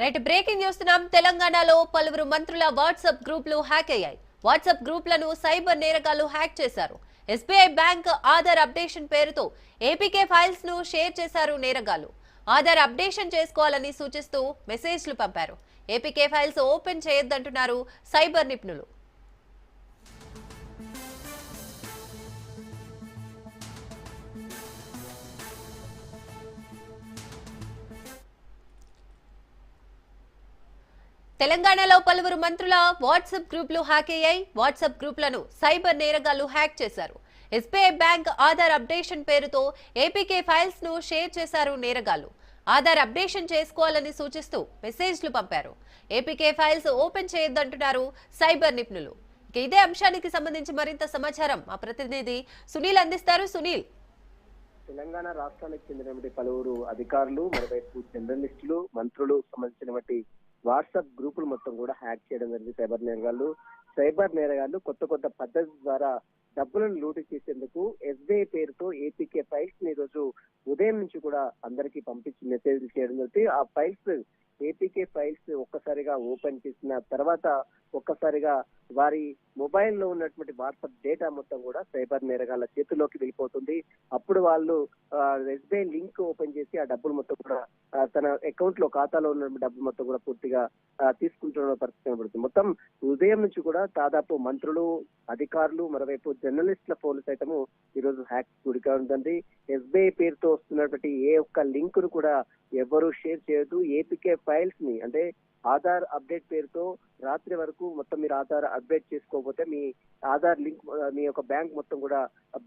Right breaking చూస్తున్నాం. తెలంగాణలో పలువురు మంత్రుల వాట్సాప్ గ్రూపులు హ్యాక్ అయ్యాయి. వాట్సాప్ గ్రూపులను సైబర్ నేరగాళ్లు హ్యాక్ చేశారు. ఎస్బీఐ బ్యాంక్ ఆధార్ అప్డేషన్ పేరుతో ఏపీకే ఫైల్స్ ను షేర్ చేశారు నేరగాళ్లు. ఆధార్ అప్డేషన్ చేసుకోవాలని సూచిస్తూ మెసేజ్లు పంపారు. ఏపీకే ఫైల్స్ ఓపెన్ చేయొద్దంటున్నారు సైబర్ నిపుణులు. తెలంగాణలో పలువురు మంత్రుల వాట్సాప్ గ్రూపులు హ్యాక్ అయ్యాయి. వాట్సాప్ గ్రూపులను సైబర్ నేరగాళ్లు హ్యాక్ చేశారు. ఎస్బీఐ బ్యాంక్ ఆధార్ అప్డేషన్ పేరుతో ఏపీకే ఫైల్స్ ను షేర్ చేశారు నేరగాళ్లు. ఆధార్ అప్డేషన్ చేసుకోవాలని సూచిస్తూ మెసేజ్లు పంపారు. ఏపీకే ఫైల్స్ ఓపెన్ చేయొద్దంటున్నారు సైబర్ నిపుణులు. ఇదే అంశానికి సంబంధించి మరింత సమాచారం మా ప్రతినిధి సునీల్ అందిస్తారు. సునీల్, తెలంగాణ రాష్ట్రానికి చెందినటువంటి పలువురు అధికారులు, మరోవైపు జర్నలిస్టులు, మంత్రులు సంబంధించినటువంటి వాట్సాప్ గ్రూపులు మొత్తం కూడా హ్యాక్ చేయడం జరిగింది. సైబర్ నేరగాళ్లు కొత్త పద్ధతి ద్వారా డబ్బులను లూటీ చేసేందుకు ఎస్బీఐ పేరుతో ఏపీకే ఫైల్స్ ని ఈరోజు ఉదయం నుంచి కూడా అందరికీ పంపించి మెసేజ్లు చేయడం జరిగింది. ఆ ఫైల్స్ ఏపీకే ఫైల్స్ ఒక్కసారిగా ఓపెన్ చేసిన తర్వాత ఒక్కసారిగా వారి మొబైల్లో ఉన్నటువంటి వాట్సాప్ డేటా మొత్తం కూడా సైబర్ నేరగాళ్ల చేతిలోకి వెళ్ళిపోతుంది. అప్పుడు వాళ్ళు ఎస్బీఐ లింక్ ఓపెన్ చేసి ఆ డబ్బులు మొత్తం కూడా తన అకౌంట్ లో ఖాతాలో ఉన్న డబ్బులు మొత్తం కూడా పూర్తిగా తీసుకుంటున్న పరిస్థితి కనబడుతుంది. మొత్తం ఉదయం నుంచి కూడా దాదాపు మంత్రులు, అధికారులు, మరోవైపు జర్నలిస్టుల ఫోన్లు సైతము ఈరోజు హ్యాక్ గురిగా ఉందండి. ఎస్బీఐ పేరుతో వస్తున్నటువంటి ఏ ఒక్క లింక్ ను కూడా ఎవరు షేర్ చేయొద్దు. ఏపీకే ఫైల్స్ ని అంటే ఆధార్ అప్డేట్ పేరుతో రాత్రి వరకు మొత్తం మీరు ఆధార్ అప్డేట్ చేసుకోకపోతే మీ ఆధార్ లింక్ మీ యొక్క బ్యాంక్ మొత్తం కూడా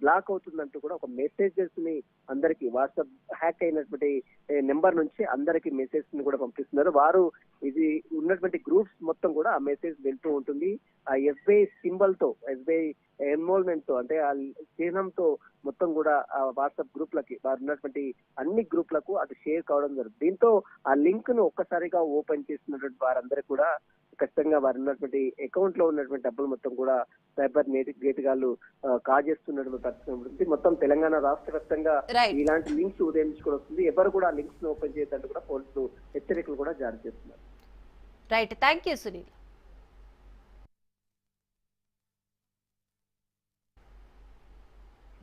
బ్లాక్ అవుతుందంటూ కూడా ఒక మెసేజెస్ ని అందరికి వాట్సాప్ హ్యాక్ అయినటువంటి నెంబర్ నుంచి అందరికి మెసేజ్ ని కూడా పంపిస్తున్నారు. వారు ఇది ఉన్నటువంటి గ్రూప్స్ మొత్తం కూడా ఆ మెసేజ్ వెళ్తూ ఉంటుంది. ఆ ఎస్బీఐ సింబల్ తో, ఎస్బీఐ ఎన్రోల్మెంట్ తో అంటే ఆ చిహ్నంతో మొత్తం కూడా ఆ వాట్సాప్ గ్రూప్లకి వారు ఉన్నటువంటి అన్ని గ్రూప్లకు అది షేర్ కావడం జరుగుతుంది. దీంతో ఆ లింక్ ను ఒక్కసారిగా ఓపెన్ చేస్తున్నటువంటి వారందరూ కూడా ఖచ్చితంగా వారు ఉన్నటువంటి అకౌంట్ లో ఉన్నటువంటి డబ్బులు మొత్తం కూడా సైబర్ నేరగాళ్లు కాజేస్తున్నటువంటి పరిస్థితి మొత్తం తెలంగాణ రాష్ట్ర వ్యాప్తంగా ఇలాంటి లింక్స్ ఉదయం నుంచి కూడా వస్తుంది. ఎవరు కూడా ఆ లింక్స్ ను ఓపెన్ చేయొద్దంటూ కూడా పోలీసులు హెచ్చరికలు కూడా జారీ చేస్తున్నారు. Right, thank you Sunil.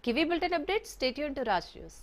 Kiwi bulletin update, stay tune to Raj news.